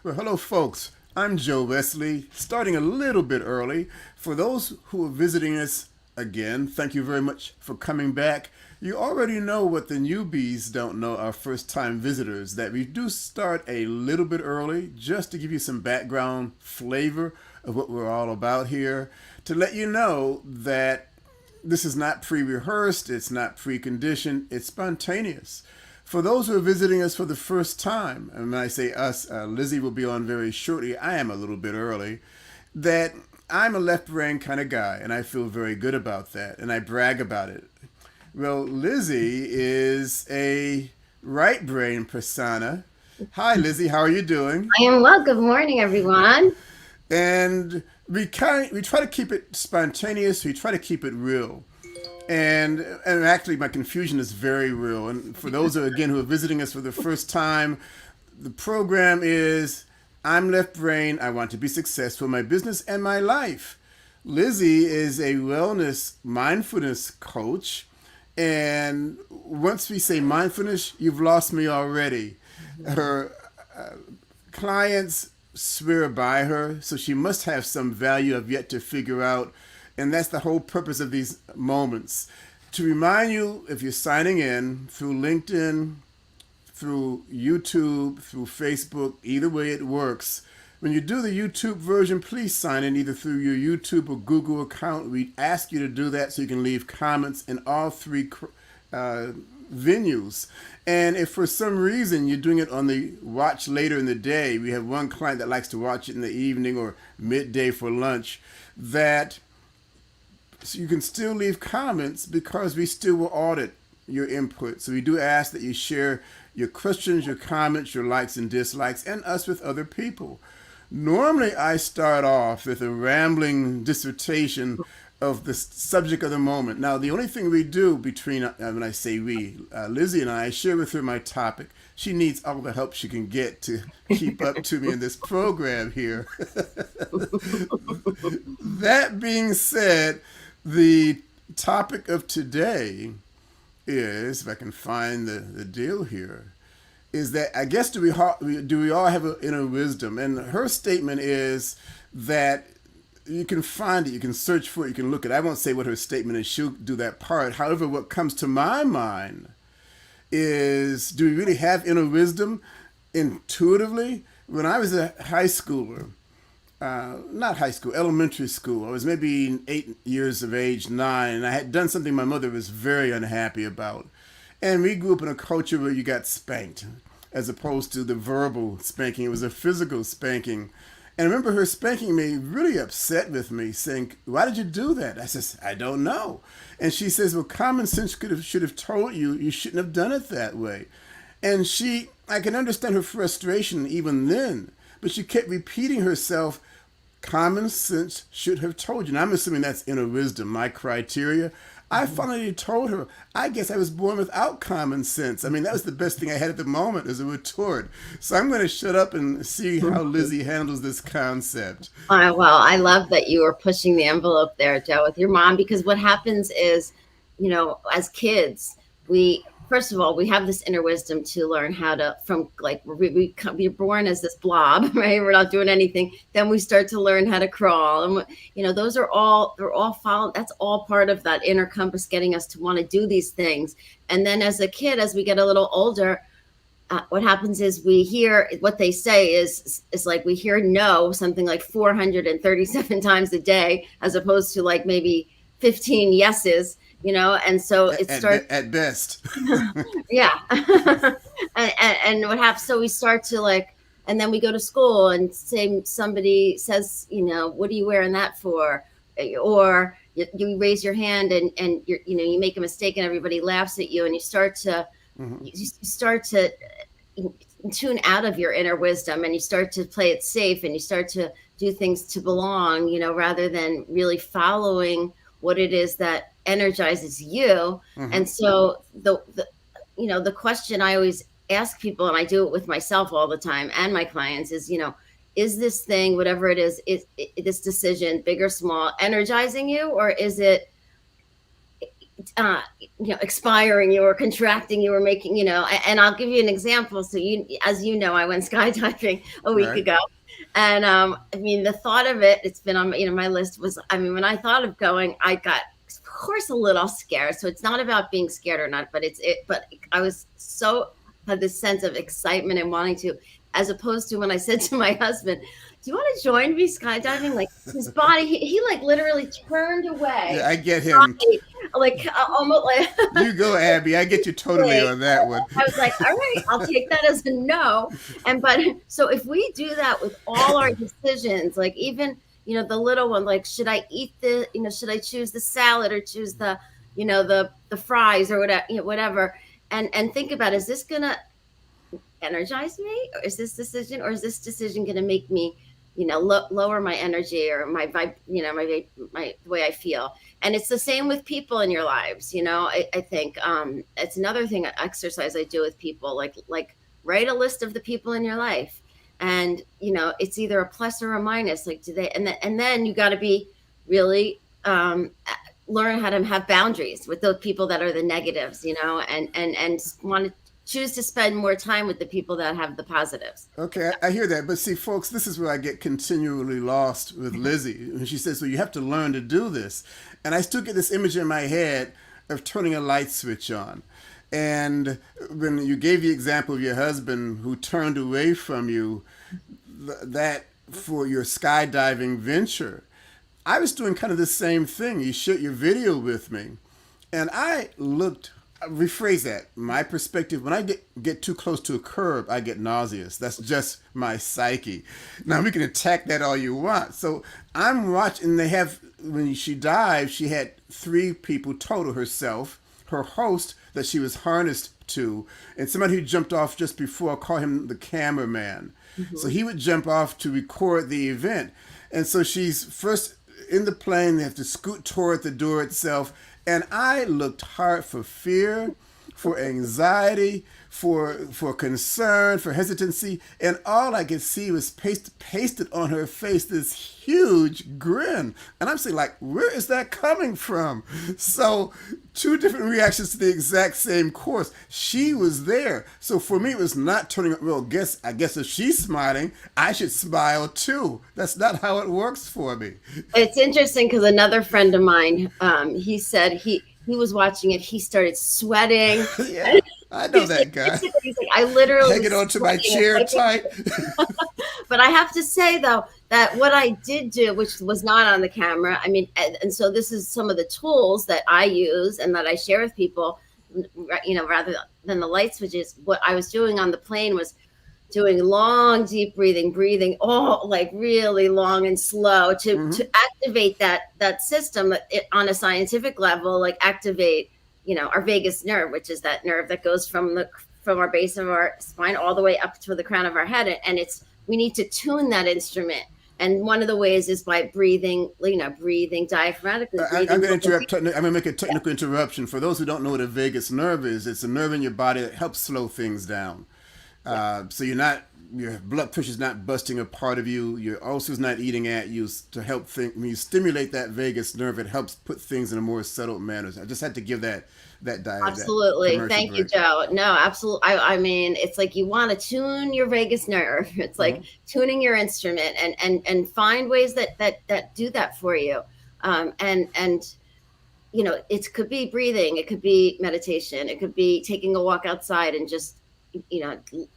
Well, hello, folks. I'm Joe Wesley, starting a little bit early. For those who are visiting us again, thank you very much for coming back. You already know what the newbies don't know, our first time visitors, that we do start a little bit early just to give you some background flavor of what we're all about here, to let you know that this is not pre rehearsed, it's not preconditioned, it's spontaneous. For those who are visiting us for the first time, and when I say us, Lizzy will be on very shortly. I am a little bit early. That I'm a left brain kind of guy, and I feel very good about that, and I brag about it. Well, Lizzy is a right brain persona. Hi, Lizzy. How are you doing? I am well. Good morning, everyone. And we try to keep it spontaneous. We try to keep it real. And actually, my confusion is very real. And for those again who are visiting us for the first time, the program is I'm left brain. I want to be successful in my business and my life. Lizzy is a wellness mindfulness coach. And once we say mindfulness, you've lost me already. Her clients swear by her, so she must have some value I've yet to figure out. And that's the whole purpose of these moments. To remind you, if you're signing in through LinkedIn, through YouTube, through Facebook, either way it works. When you do the YouTube version, please sign in either through your YouTube or Google account. We ask you to do that so you can leave comments in all three venues. And if for some reason you're doing it on the watch later in the day, we have one client that likes to watch it in the evening or midday for lunch, that so you can still leave comments because we still will audit your input. So we do ask that you share your questions, your comments, your likes and dislikes, and us with other people. Normally, I start off with a rambling dissertation of the subject of the moment. Now, the only thing we do between, when I say we, Lizzy and I share with her my topic. She needs all the help she can get to keep up to me in this program here. That being said, the topic of today is, if I can find the deal here, is that I guess do we all have an inner wisdom? And her statement is that you can find it, you can search for it, you can look at it. I won't say what her statement is, she'll do that part. However, what comes to my mind is, do we really have inner wisdom intuitively? When I was a high schooler, not high school, elementary school. I was maybe 8 years of age, nine, and I had done something my mother was very unhappy about. And we grew up in a culture where you got spanked, as opposed to the verbal spanking. It was a physical spanking. And I remember her spanking me, really upset with me, saying, "Why did you do that?" I says, "I don't know." And she says, "Well, common sense should have told you you shouldn't have done it that way." And I can understand her frustration even then, but she kept repeating herself, common sense should have told you. And I'm assuming that's inner wisdom, my criteria. I finally told her, I guess I was born without common sense. I mean, that was the best thing I had at the moment as a retort. So I'm going to shut up and see how Lizzy handles this concept. Well, I love that you were pushing the envelope there, Joe, with your mom, because what happens is, as kids, first of all, we have this inner wisdom to learn how to, from like, we're born as this blob, right? We're not doing anything. Then we start to learn how to crawl. And, they're all followed. That's all part of that inner compass getting us to want to do these things. And then as a kid, as we get a little older, what happens is we hear what they say is like we hear no something like 437 times a day, as opposed to like maybe 15 yeses, and so it starts at best. yeah. And what happens, so we start to like, and then we go to school and say somebody says, what are you wearing that for? Or you raise your hand and you make a mistake and everybody laughs at you, and you start to tune out of your inner wisdom, and you start to play it safe, and you start to do things to belong, rather than really following what it is that energizes you. And so the question I always ask people, and I do it with myself all the time and my clients, is this thing, whatever it is this decision, big or small, energizing you, or is it expiring, you were contracting, you were making, and I'll give you an example. So as you know, I went skydiving a week Right. ago. And I mean, the thought of it, it's been on, my list was, I mean, when I thought of going, I got, of course, a little scared. So it's not about being scared or not, but I was had this sense of excitement and wanting to, as opposed to when I said to my husband, do you want to join me skydiving? Like his body, he like literally turned Yeah, away, I get him. like almost like You go, Abby. I get you totally on that one. I was like, all right, I'll take that as a no. But so if we do that with all our decisions, like even, the little one, like, should I eat should I choose the salad or choose the fries or whatever, and think about, is this gonna energize me, or is this decision going to make me lower my energy or my vibe, my the way I feel. And it's the same with people in your lives. I think it's another thing, exercise I do with people, like write a list of the people in your life, and it's either a plus or a minus, like do they, and then you got to be really learn how to have boundaries with those people that are the negatives, and want to choose to spend more time with the people that have the positives. Okay, I hear that. But see, folks, this is where I get continually lost with Lizzy. And she says, well, you have to learn to do this. And I still get this image in my head of turning a light switch on. And when you gave the example of your husband who turned away from you, that for your skydiving venture, I was doing kind of the same thing. You shared your video with me. And I looked, rephrase that. My perspective, when I get too close to a curb, I get nauseous. That's just my psyche. Now we can attack that all you want. So I'm watching. They have, when she dived, she had 3 people total: herself, her host that she was harnessed to, and somebody who jumped off just before. I call him the cameraman. Mm-hmm. So he would jump off to record the event. And so she's first in the plane. They have to scoot toward the door itself. And I looked hard for fear, for anxiety, for concern, for hesitancy, and all I could see was pasted on her face this huge grin. And I'm saying, like, where is that coming from? So 2 different reactions to the exact same course. She was there. So for me, it was not turning up. Well, I guess if she's smiling, I should smile too. That's not how it works for me. It's interesting because another friend of mine, he said he was watching it. He started sweating. Yeah, I know that guy. He's like, I literally hanging onto my chair tight. But I have to say, though, that what I did do, which was not on the camera, I mean, and so this is some of the tools that I use and that I share with people, rather than the light switches. What I was doing on the plane was doing long, deep breathing, all like really long and slow to activate that system on a scientific level, like activate, our vagus nerve, which is that nerve that goes from our base of our spine all the way up to the crown of our head. And we need to tune that instrument. And one of the ways is by breathing diaphragmatically. I'm going to interrupt. I'm going to make a technical interruption. For those who don't know what a vagus nerve is, it's a nerve in your body that helps slow things down. So your blood pressure's not busting a part of you. Your ulcer's not eating at you to help think. When you stimulate that vagus nerve, it helps put things in a more settled manner. I just had to give that diet. Absolutely. Thank you, Joe. No, absolutely. I mean, it's like you want to tune your vagus nerve. It's like tuning your instrument and find ways that do that for you. And it could be breathing. It could be meditation. It could be taking a walk outside and just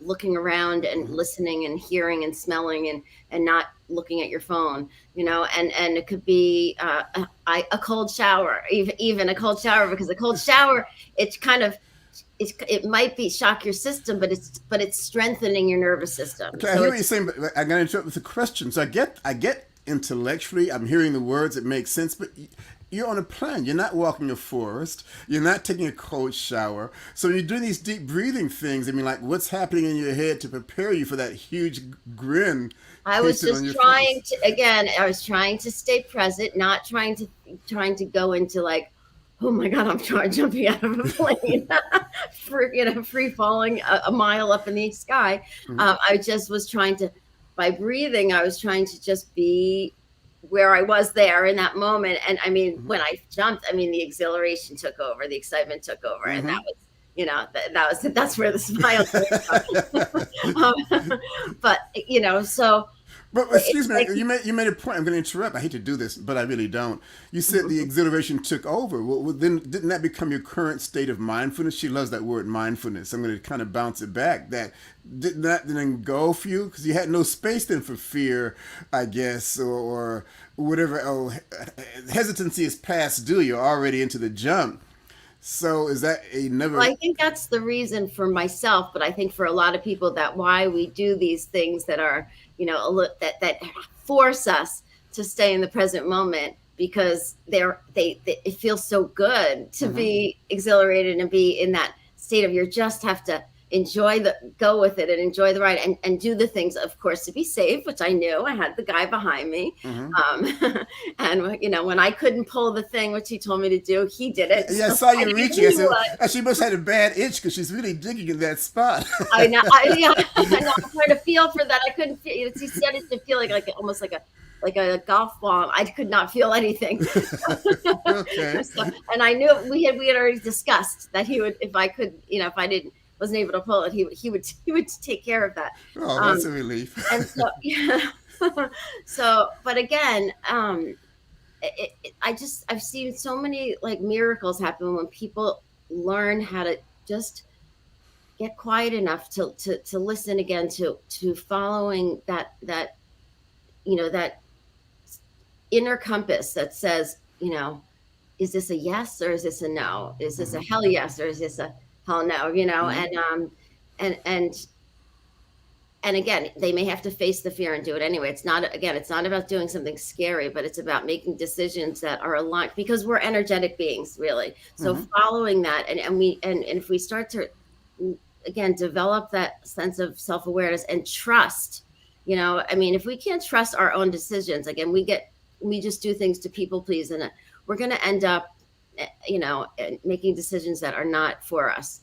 looking around and listening and hearing and smelling and not looking at your phone, and it could be a cold shower, even a cold shower, because a cold shower, it might be shock your system, but it's strengthening your nervous system. Okay, I hear what you're saying, but I'm going to interrupt with a question. So I get intellectually, I'm hearing the words, it makes sense, but you're on a plane. You're not walking a forest. You're not taking a cold shower. So when you're doing these deep breathing things, I mean, like, what's happening in your head to prepare you for that huge grin? I was just trying to stay present, not trying to go into like, oh my God, I'm jumping out of a plane, free falling a mile up in the sky. I just was trying to, by breathing, I was trying to just be where I was there in that moment. And I mean, Mm-hmm. when I jumped, I mean, the exhilaration took over, the excitement took over, and that Mm-hmm. was, that's where the smile came from. But so But excuse it's me, like, you made a point. I'm going to interrupt. I hate to do this, but I really don't. You said the exhilaration took over. Well, then didn't that become your current state of mindfulness? She loves that word mindfulness. I'm going to kind of bounce it back. That didn't that then engulf you because you had no space then for fear, I guess, or whatever. Oh, hesitancy is past due. You're already into the jump. So is that well, another? I think that's the reason for myself, but I think for a lot of people that why we do these things that are, that force us to stay in the present moment, because it feels so good to Mm-hmm. be exhilarated and be in that state of, you just have to go with it and enjoy the ride, and do the things, of course, to be safe, which I knew I had the guy behind me. Mm-hmm. And when I couldn't pull the thing which he told me to do, he did Yeah, it. yeah, I So saw I you knew reaching. I he said, would. "Oh, she must have had a bad itch because she's really digging in that spot." I know. Yeah, I know. I'm trying to feel for that. I couldn't feel. He said it to feel like almost like a golf ball. I could not feel anything. Okay. So, and I knew we had already discussed that he would, if I could, if I didn't wasn't able to pull it, he would take care of that. Oh, that's Um, a relief. and so yeah. So, but again, I've seen so many like miracles happen when people learn how to just get quiet enough to listen again, to following that inner compass that says, is this a yes or is this a no? Is this a Mm-hmm. hell yes or is this a hell no? Mm-hmm. And and again, they may have to face the fear and do it anyway. It's not about doing something scary, but it's about making decisions that are aligned, because we're energetic beings, really. So Mm-hmm. following that, and if we start to, again, develop that sense of self-awareness and trust, I mean, if we can't trust our own decisions, again, we just do things to people please, and we're going to end up, making decisions that are not for us.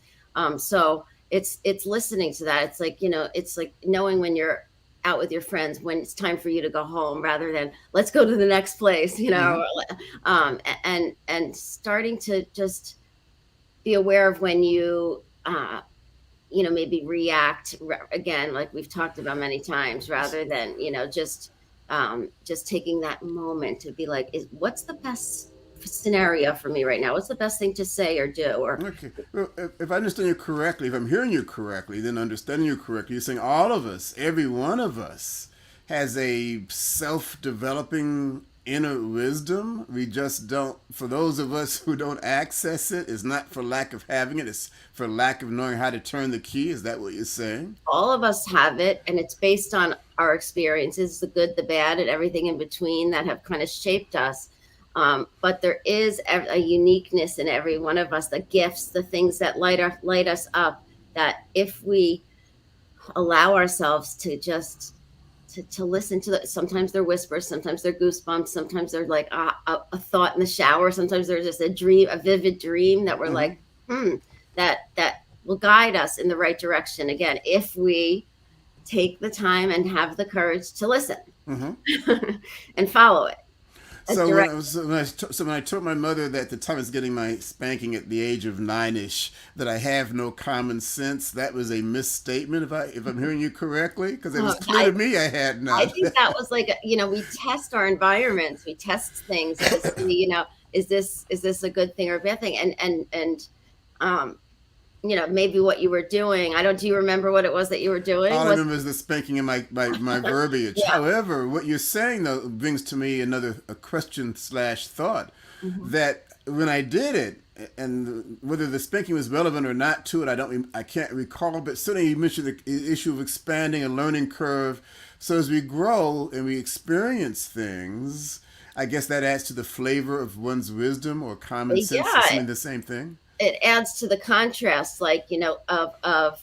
So it's listening to that. It's like, it's like knowing when you're out with your friends, when it's time for you to go home, rather than let's go to the next place, Mm-hmm. and starting to just be aware of when you, maybe react again, like we've talked about many times, rather than, just taking that moment to be like, what's the best scenario for me right now? What's the best thing to say or do? Or Okay. Well, if I understand you correctly, if I'm hearing you correctly, then understanding you correctly, you're saying all of us, every one of us, has a self-developing inner wisdom. We just don't. For those of us who don't access it, it's not for lack of having it. It's for lack of knowing how to turn the key. Is that what you're saying? all of us have it, and it's based on our experiences, the good, the bad, and everything in between that have kind of shaped us. But there is a uniqueness in every one of us, the gifts, the things that light us up, that if we allow ourselves to just to listen to sometimes they're whispers, sometimes they're goosebumps, sometimes they're like a thought in the shower, sometimes there's just a dream, a vivid dream that we're Mm-hmm. like, that will guide us in the right direction, again, if we take the time and have the courage to listen Mm-hmm. and follow it as So when direct. I was so when I told my mother that the time I was getting my spanking at the age of 9ish, that I have no common sense, that was a misstatement. If I'm hearing you correctly, because it was clear to me I had I none. think that was like, we test our environments, we test things to see, is this a good thing or a bad thing? And um, maybe what you were doing. Do you remember what it was that you were doing? All I Was remember is the spanking in my verbiage. Yeah. However, what you're saying though brings to me a question slash thought Mhm. that when I did it, and whether the spanking was relevant or not to it, I can't recall. But certainly you mentioned the issue of expanding a learning curve. So as we grow and we experience things, I guess that adds to the flavor of one's wisdom or common sense. Yeah, Assuming the same thing. it adds to the contrast, like, of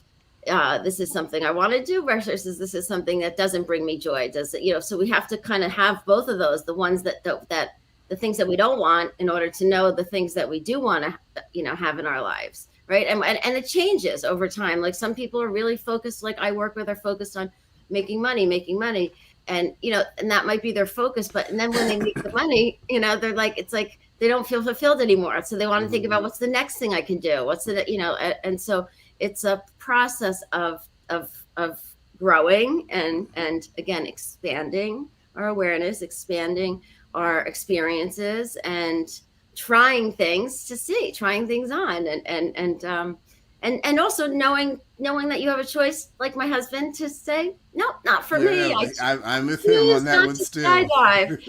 this is something I want to do versus this is something that doesn't bring me joy. Does it, so we have to kind of have both of those, the ones that the things that we don't want, in order to know the things that we do want to, have in our lives, right? And it changes over time. Like some people are really focused, like I work with, are focused on making money, and and that might be their focus, but and then when they make the money, they're like, it's like they don't feel fulfilled anymore, so they want to think about what's the next thing I can do, what's the and so it's a process of growing, and again, expanding our awareness, expanding our experiences, and trying things on, and also knowing that you have a choice, like my husband, to say no, not for me. Yeah, I I'm with him on choose that not one to still. skydive.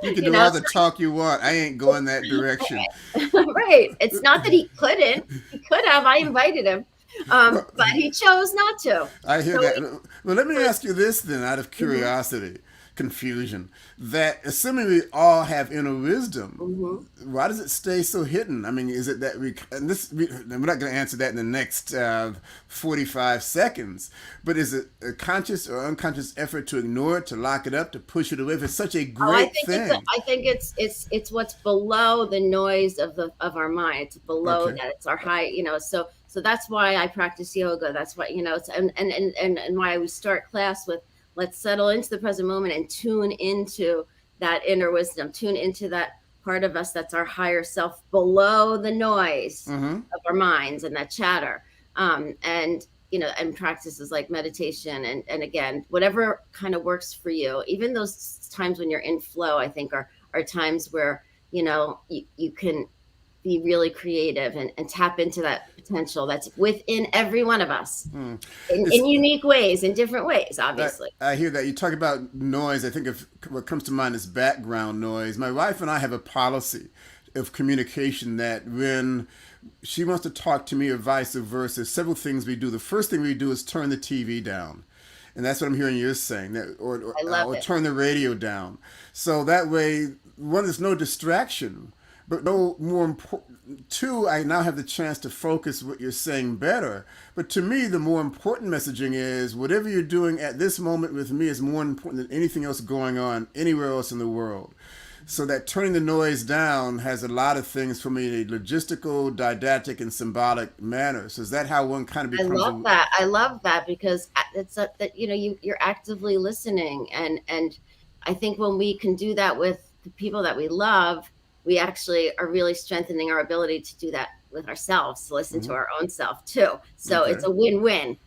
You can you do know all the talk you want. I ain't going that direction. right, it's not that he couldn't, he could have, I invited him, Well, but he chose not to. I hear So that. Well, let me ask you this then, out of mhm, curiosity, confusion, that assuming we all have inner wisdom, mhm. why does it stay so hidden? I mean, is it that we're not going to answer that in the next 45 seconds, but is it a conscious or unconscious effort to ignore it, to lock it up, to push it away? If it's such a Oh, great thing. I think it's what's below the noise of our mind. It's below Okay. that. It's our high, so that's why I practice yoga. That's why, it's and why we start class with, let's settle into the present moment and tune into that inner wisdom, tune into that part of us that's our higher self, below the noise Mm-hmm. of our minds and that chatter. And and practices like meditation, and again, whatever kind of works for you. Even those times when you're in flow, I think are times where you can be really creative, and tap into that potential that's within every one of us, Hmm. in It's unique ways, in different ways, I, obviously. I hear that you talk about noise. I think of what comes to mind is background noise. My wife and I have a policy of communication that when she wants to talk to me or vice versa, several things we do. The first thing we do is turn the TV down. And that's what I'm hearing you saying, that, I love or it. turn the radio down. So that way, one, there's no distraction, but no more important. Two, I now have the chance to focus what you're saying better. But to me, the more important messaging is whatever you're doing at this moment with me is more important than anything else going on anywhere else in the world. So that turning the noise down has a lot of things for me in a logistical, didactic, and symbolic manner. So is that how one kind of I becomes love a that. I love that, because it's that you're actively listening, and I think when we can do that with the people that we love, we actually are really strengthening our ability to do that with ourselves, to listen to Mhm. our own self too. So it's Okay. a win-win,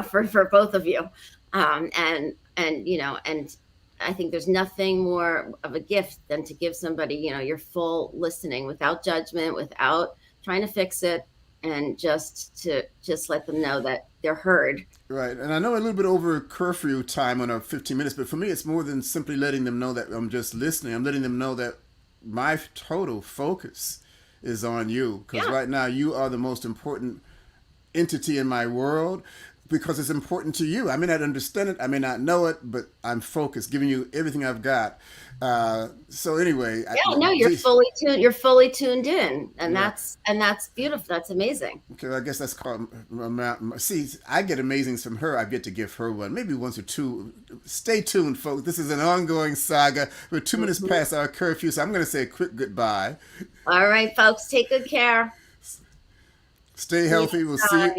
for both of you. And I think there's nothing more of a gift than to give somebody, your full listening, without judgment, without trying to fix it, and just let them know that they're heard. Right. And I know a little bit over curfew time on our 15 minutes, but for me, it's more than simply letting them know that I'm just listening. I'm letting them know that my total focus is on you. Because Yeah. right now, you are the most important entity in my world because it's important to you. I may not understand it, I may not know it, but I'm focused, giving you everything I've got. So anyway, Yeah, no, geez, you're fully tuned in, and yeah. that's beautiful. That's amazing. Okay, I guess that's called. See, I get amazings from her. I get to give her one, maybe once or two. Stay tuned, folks. This is an ongoing saga. We're 2 minutes Mhm. past our curfew, so I'm going to say a quick goodbye. All right, folks, take good care. Stay See you healthy. We'll next see time. you.